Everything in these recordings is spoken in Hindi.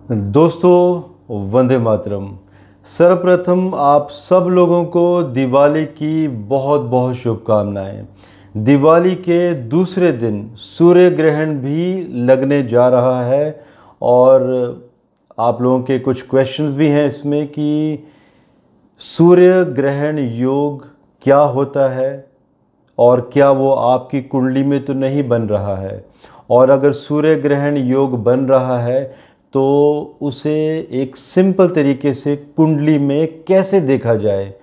दोस्तों वंदे मातरम। सर्वप्रथम आप सब लोगों को दिवाली की बहुत बहुत शुभकामनाएं। दिवाली के दूसरे दिन सूर्य ग्रहण भी लगने जा रहा है और आप लोगों के कुछ क्वेश्चंस भी हैं इसमें कि सूर्य ग्रहण योग क्या होता है और क्या वो आपकी कुंडली में तो नहीं बन रहा है, और अगर सूर्य ग्रहण योग बन रहा है तो उसे एक सिंपल तरीके से कुंडली में कैसे देखा जाए,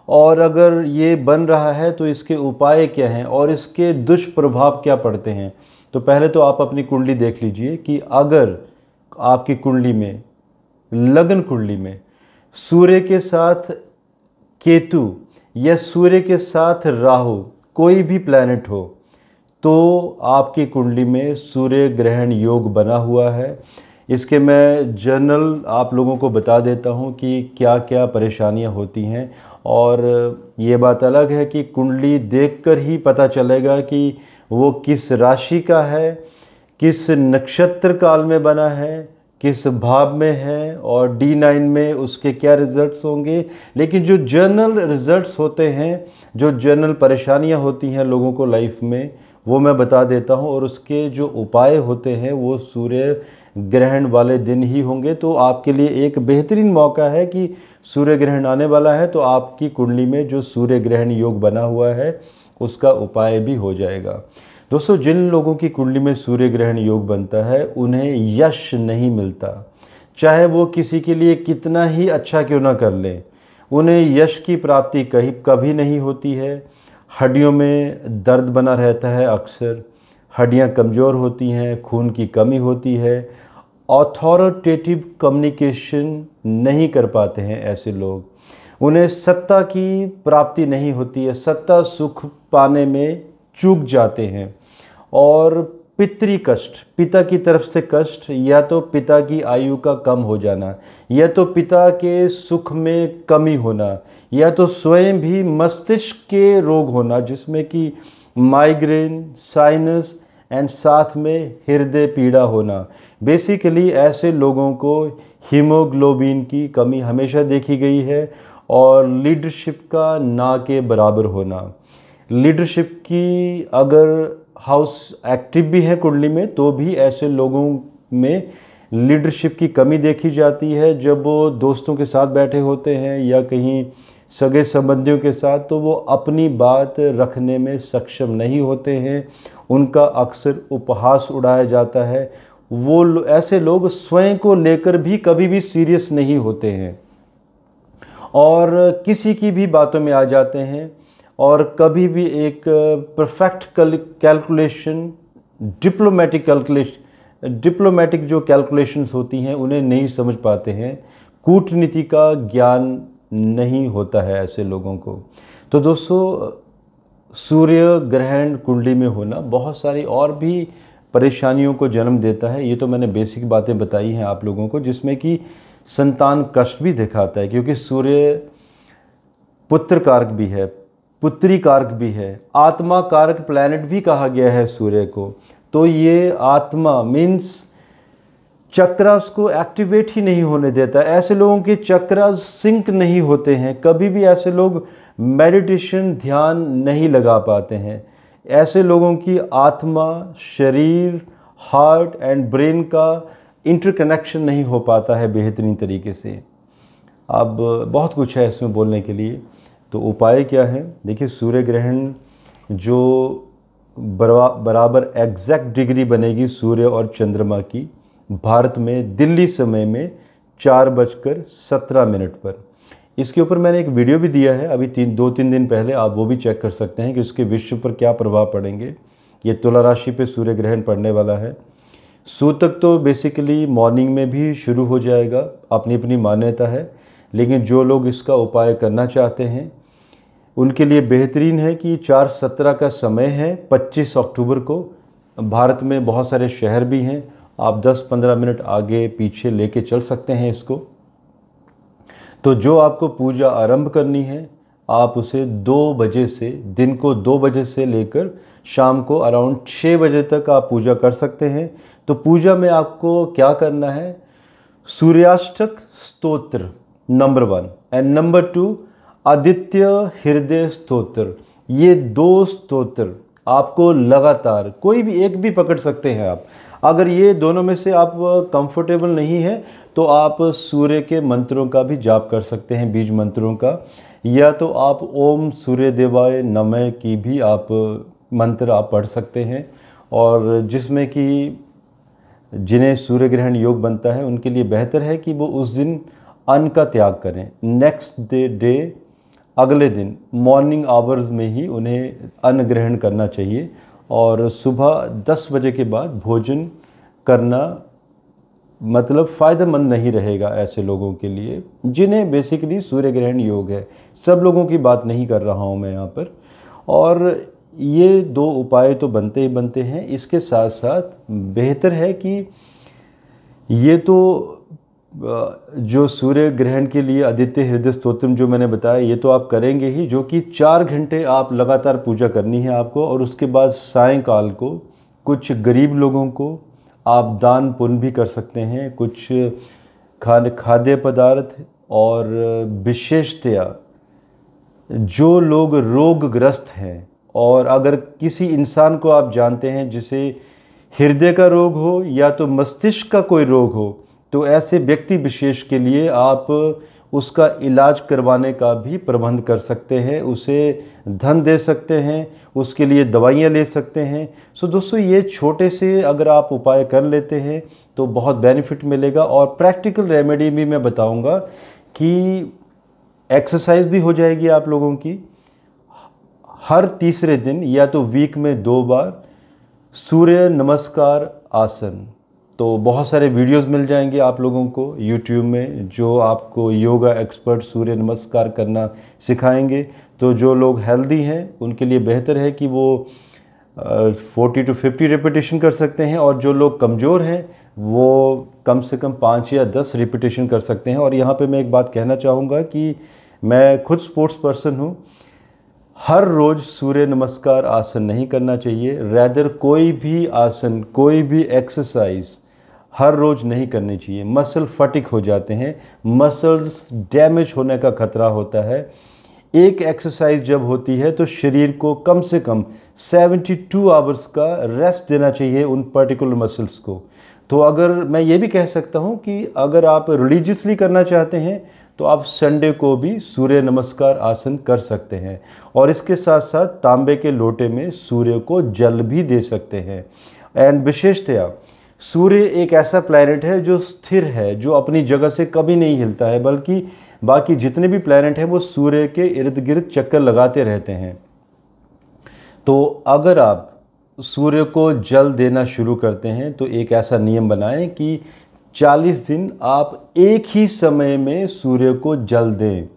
और अगर ये बन रहा है तो इसके उपाय क्या हैं और इसके दुष्प्रभाव क्या पड़ते हैं। तो पहले तो आप अपनी कुंडली देख लीजिए कि अगर आपकी कुंडली में, लगन कुंडली में सूर्य के साथ केतु या सूर्य के साथ राहु कोई भी प्लैनेट हो तो आपकी कुंडली में सूर्य ग्रहण योग बना हुआ है। इसके मैं जनरल आप लोगों को बता देता हूं कि क्या क्या परेशानियां होती हैं, और ये बात अलग है कि कुंडली देखकर ही पता चलेगा कि वो किस राशि का है, किस नक्षत्र काल में बना है, किस भाव में है और D9 में उसके क्या रिज़ल्ट्स होंगे। लेकिन जो जनरल रिज़ल्ट्स होते हैं, जो जनरल परेशानियां होती हैं लोगों को लाइफ में, वो मैं बता देता हूं, और उसके जो उपाय होते हैं वो सूर्य ग्रहण वाले दिन ही होंगे। तो आपके लिए एक बेहतरीन मौका है कि सूर्य ग्रहण आने वाला है तो आपकी कुंडली में जो सूर्य ग्रहण योग बना हुआ है उसका उपाय भी हो जाएगा। दोस्तों, जिन लोगों की कुंडली में सूर्य ग्रहण योग बनता है उन्हें यश नहीं मिलता, चाहे वो किसी के लिए कितना ही अच्छा क्यों ना कर लें, उन्हें यश की प्राप्ति कभी नहीं होती है। हड्डियों में दर्द बना रहता है, अक्सर हड्डियां कमज़ोर होती हैं, खून की कमी होती है, ऑथोरिटेटिव कम्युनिकेशन नहीं कर पाते हैं ऐसे लोग, उन्हें सत्ता की प्राप्ति नहीं होती है, सत्ता सुख पाने में चूक जाते हैं, और पितृ कष्ट, पिता की तरफ से कष्ट, या तो पिता की आयु का कम हो जाना, या तो पिता के सुख में कमी होना, या तो स्वयं भी मस्तिष्क के रोग होना जिसमें कि माइग्रेन, साइनस एंड साथ में हृदय पीड़ा होना। बेसिकली ऐसे लोगों को हीमोग्लोबिन की कमी हमेशा देखी गई है, और लीडरशिप का ना के बराबर होना। लीडरशिप की अगर हाउस एक्टिव भी है कुंडली में तो भी ऐसे लोगों में लीडरशिप की कमी देखी जाती है। जब वो दोस्तों के साथ बैठे होते हैं या कहीं सगे संबंधियों के साथ तो वो अपनी बात रखने में सक्षम नहीं होते हैं, उनका अक्सर उपहास उड़ाया जाता है। वो ऐसे लोग स्वयं को लेकर भी कभी भी सीरियस नहीं होते हैं और किसी की भी बातों में आ जाते हैं, और कभी भी एक परफेक्ट कैलकुलेशन, डिप्लोमेटिक जो कैलकुलेशंस होती हैं उन्हें नहीं समझ पाते हैं, कूटनीति का ज्ञान नहीं होता है ऐसे लोगों को। तो दोस्तों, सूर्य ग्रहण कुंडली में होना बहुत सारी और भी परेशानियों को जन्म देता है। ये तो मैंने बेसिक बातें बताई हैं आप लोगों को, जिसमें कि संतान कष्ट भी दिखाता है, क्योंकि सूर्य पुत्र कारक भी है, पुत्री कारक भी है, आत्मा कारक प्लैनेट भी कहा गया है सूर्य को। तो ये आत्मा मीन्स चक्रास को एक्टिवेट ही नहीं होने देता। ऐसे लोगों के चक्रास सिंक नहीं होते हैं, कभी भी ऐसे लोग मेडिटेशन ध्यान नहीं लगा पाते हैं। ऐसे लोगों की आत्मा, शरीर, हार्ट एंड ब्रेन का इंटरकनेक्शन नहीं हो पाता है बेहतरीन तरीके से। अब बहुत कुछ है इसमें बोलने के लिए, तो उपाय क्या है? देखिए, सूर्य ग्रहण जो बराबर एग्जैक्ट डिग्री बनेगी सूर्य और चंद्रमा की भारत में दिल्ली समय में 4:17 पर। इसके ऊपर मैंने एक वीडियो भी दिया है अभी 2-3 दिन पहले, आप वो भी चेक कर सकते हैं कि उसके विश्व पर क्या प्रभाव पड़ेंगे। ये तुला राशि पे सूर्य ग्रहण पड़ने वाला है। सूतक तो बेसिकली मॉर्निंग में भी शुरू हो जाएगा, अपनी अपनी मान्यता है, लेकिन जो लोग इसका उपाय करना चाहते हैं उनके लिए बेहतरीन है कि 4:17 का समय है, 25 अक्टूबर को। भारत में बहुत सारे शहर भी हैं, आप 10-15 मिनट आगे पीछे लेके चल सकते हैं इसको। तो जो आपको पूजा आरंभ करनी है आप उसे 2 बजे से, दिन को 2 बजे से लेकर शाम को अराउंड 6 बजे तक आप पूजा कर सकते हैं। तो पूजा में आपको क्या करना है? सूर्याष्टक स्तोत्र नंबर 1 एंड नंबर 2 आदित्य हृदय स्तोत्र। ये 2 स्तोत्र आपको लगातार, कोई भी एक भी पकड़ सकते हैं आप। अगर ये दोनों में से आप कंफर्टेबल नहीं है तो आप सूर्य के मंत्रों का भी जाप कर सकते हैं, बीज मंत्रों का, या तो आप ओम सूर्य देवाय नमः की भी आप मंत्र आप पढ़ सकते हैं। और जिसमें कि जिन्हें सूर्य ग्रहण योग बनता है उनके लिए बेहतर है कि वो उस दिन अन्न का त्याग करें। नेक्स्ट डे अगले दिन मॉर्निंग आवर्स में ही उन्हें अन्न ग्रहण करना चाहिए और सुबह 10 बजे के बाद भोजन करना मतलब फ़ायदेमंद नहीं रहेगा ऐसे लोगों के लिए जिन्हें बेसिकली सूर्य ग्रहण योग है। सब लोगों की बात नहीं कर रहा हूँ मैं यहाँ पर। और ये 2 उपाय तो बनते ही बनते हैं। इसके साथ साथ बेहतर है कि ये तो जो सूर्य ग्रहण के लिए आदित्य हृदय स्तोत्रम जो मैंने बताया ये तो आप करेंगे ही, जो कि 4 घंटे आप लगातार पूजा करनी है आपको। और उसके बाद सायंकाल को कुछ गरीब लोगों को आप दान पुण्य भी कर सकते हैं। कुछ खाद्य पदार्थ और विशेषतया जो लोग रोगग्रस्त हैं और अगर किसी इंसान को आप जानते हैं जिसे हृदय का रोग हो या तो मस्तिष्क का कोई रोग हो, तो ऐसे व्यक्ति विशेष के लिए आप उसका इलाज करवाने का भी प्रबंध कर सकते हैं, उसे धन दे सकते हैं, उसके लिए दवाइयाँ ले सकते हैं। सो दोस्तों ये छोटे से अगर आप उपाय कर लेते हैं तो बहुत बेनिफिट मिलेगा। और प्रैक्टिकल रेमेडी भी मैं बताऊंगा कि एक्सरसाइज भी हो जाएगी आप लोगों की। हर तीसरे दिन या तो वीक में 2 बार सूर्य नमस्कार आसन, तो बहुत सारे वीडियोस मिल जाएंगे आप लोगों को YouTube में जो आपको योगा एक्सपर्ट सूर्य नमस्कार करना सिखाएंगे। तो जो लोग हेल्दी हैं उनके लिए बेहतर है कि वो 40 to 50 रिपीटेशन कर सकते हैं और जो लोग कमज़ोर हैं वो कम से कम 5 या 10 रिपीटेशन कर सकते हैं। और यहाँ पे मैं एक बात कहना चाहूँगा कि मैं खुद स्पोर्ट्स पर्सन हूँ। हर रोज़ सूर्य नमस्कार आसन नहीं करना चाहिए, रैदर कोई भी आसन कोई भी एक्सरसाइज हर रोज़ नहीं करनी चाहिए। मसल फटिक हो जाते हैं, मसल्स डैमेज होने का खतरा होता है। एक एक्सरसाइज जब होती है तो शरीर को कम से कम 72 आवर्स का रेस्ट देना चाहिए उन पर्टिकुलर मसल्स को। तो अगर मैं ये भी कह सकता हूँ कि अगर आप रिलीजियसली करना चाहते हैं तो आप संडे को भी सूर्य नमस्कार आसन कर सकते हैं और इसके साथ साथ तांबे के लोटे में सूर्य को जल भी दे सकते हैं। एंड विशेषतया सूर्य एक ऐसा प्लैनेट है जो स्थिर है, जो अपनी जगह से कभी नहीं हिलता है, बल्कि बाकी जितने भी प्लैनेट हैं वो सूर्य के इर्द गिर्द चक्कर लगाते रहते हैं। तो अगर आप सूर्य को जल देना शुरू करते हैं तो एक ऐसा नियम बनाएं कि 40 दिन आप एक ही समय में सूर्य को जल दें।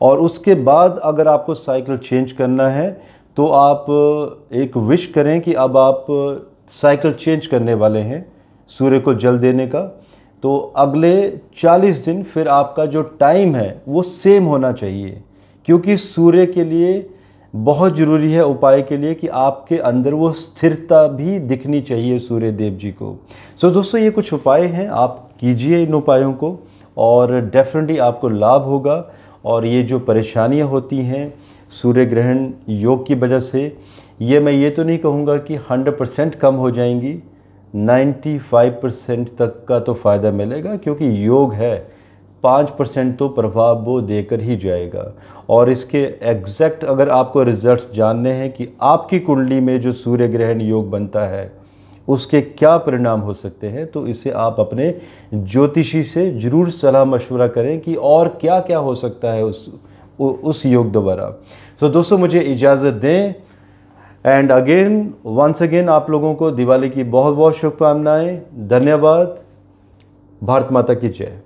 और उसके बाद अगर आपको साइकिल चेंज करना है तो आप एक विश करें कि अब आप साइकिल चेंज करने वाले हैं सूर्य को जल देने का। तो अगले 40 दिन फिर आपका जो टाइम है वो सेम होना चाहिए, क्योंकि सूर्य के लिए बहुत ज़रूरी है उपाय के लिए कि आपके अंदर वो स्थिरता भी दिखनी चाहिए सूर्य देव जी को। सो दोस्तों ये कुछ उपाय हैं, आप कीजिए इन उपायों को और डेफिनेटली आपको लाभ होगा। और ये जो परेशानियां होती हैं सूर्य ग्रहण योग की वजह से, ये मैं ये तो नहीं कहूँगा कि 100% कम हो जाएंगी, 95% तक का तो फ़ायदा मिलेगा, क्योंकि योग है 5% तो प्रभाव वो देकर ही जाएगा। और इसके एग्जैक्ट अगर आपको रिजल्ट्स जानने हैं कि आपकी कुंडली में जो सूर्य ग्रहण योग बनता है उसके क्या परिणाम हो सकते हैं, तो इसे आप अपने ज्योतिषी से ज़रूर सलाह मशवरा करें कि और क्या क्या हो सकता है उस योग द्वारा। तो दोस्तों मुझे इजाज़त दें। एंड अगेन वंस अगेन आप लोगों को दिवाली की बहुत बहुत शुभकामनाएं। धन्यवाद। भारत माता की जय।